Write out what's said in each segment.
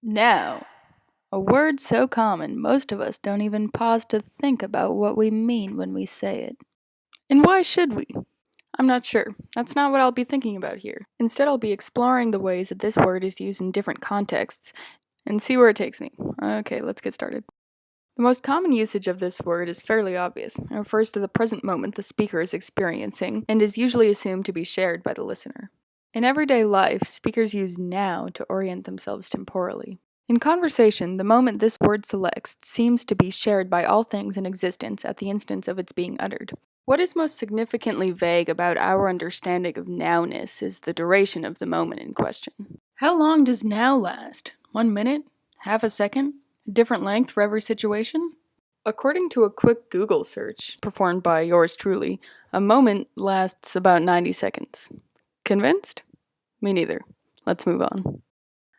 Now, a word so common most of us don't even pause to think about what we mean when we say it. And why should we? I'm not sure. That's not what I'll be thinking about here. Instead, I'll be exploring the ways that this word is used in different contexts and see where it takes me. Okay, let's get started. The most common usage of this word is fairly obvious. It refers to the present moment the speaker is experiencing and is usually assumed to be shared by the listener. In everyday life, speakers use now to orient themselves temporally. In conversation, the moment this word selects seems to be shared by all things in existence at the instant of its being uttered. What is most significantly vague about our understanding of nowness is the duration of the moment in question. How long does now last? 1 minute? Half a second? A different length for every situation? According to a quick Google search performed by yours truly, a moment lasts about 90 seconds. Convinced? Me neither. Let's move on.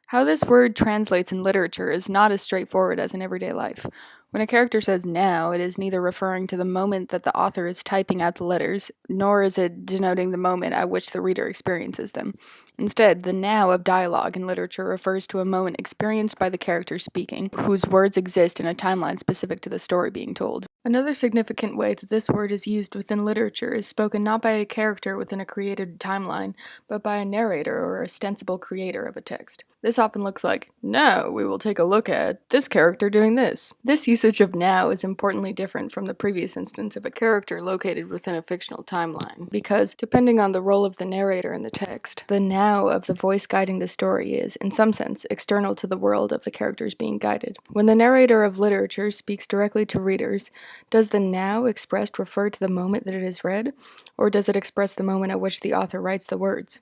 How this word translates in literature is not as straightforward as in everyday life. When a character says now, it is neither referring to the moment that the author is typing out the letters, nor is it denoting the moment at which the reader experiences them. Instead, the now of dialogue in literature refers to a moment experienced by the character speaking, whose words exist in a timeline specific to the story being told. Another significant way that this word is used within literature is spoken not by a character within a created timeline, but by a narrator or ostensible creator of a text. This often looks like, now we will take a look at this character doing this. This usage of now is importantly different from the previous instance of a character located within a fictional timeline, because, depending on the role of the narrator in the text, the now of the voice guiding the story is, in some sense, external to the world of the characters being guided. When the narrator of literature speaks directly to readers, does the now expressed refer to the moment that it is read, or does it express the moment at which the author writes the words?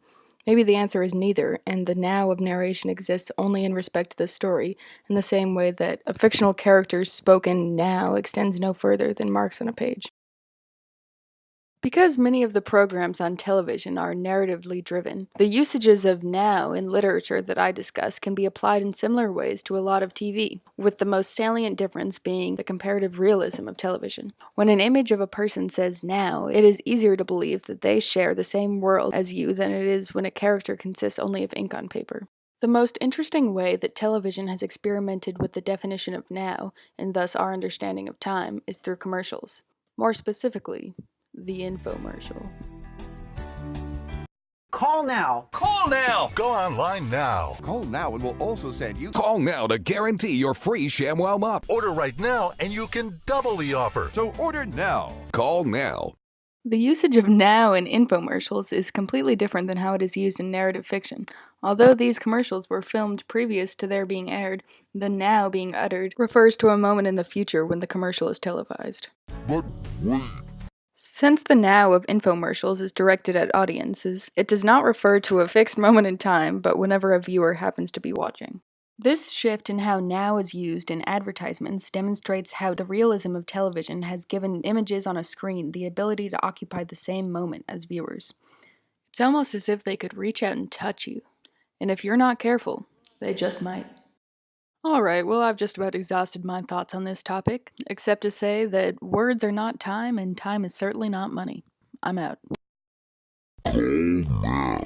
Maybe the answer is neither, and the now of narration exists only in respect to the story, in the same way that a fictional character's spoken now extends no further than marks on a page. Because many of the programs on television are narratively driven, the usages of now in literature that I discuss can be applied in similar ways to a lot of TV, with the most salient difference being the comparative realism of television. When an image of a person says now, it is easier to believe that they share the same world as you than it is when a character consists only of ink on paper. The most interesting way that television has experimented with the definition of now, and thus our understanding of time, is through commercials. More specifically, the infomercial. Call now. Call now! Go online now. Call now and we'll also send you. Call now to guarantee your free ShamWow mop. Order right now and you can double the offer. So order now. Call now. The usage of now in infomercials is completely different than how it is used in narrative fiction. Although these commercials were filmed previous to their being aired, the now being uttered refers to a moment in the future when the commercial is televised. But wait. Since the now of infomercials is directed at audiences, it does not refer to a fixed moment in time, but whenever a viewer happens to be watching. This shift in how now is used in advertisements demonstrates how the realism of television has given images on a screen the ability to occupy the same moment as viewers. It's almost as if they could reach out and touch you, and if you're not careful, they just might. Alright, well, I've just about exhausted my thoughts on this topic, except to say that words are not time, and time is certainly not money. I'm out. Call now.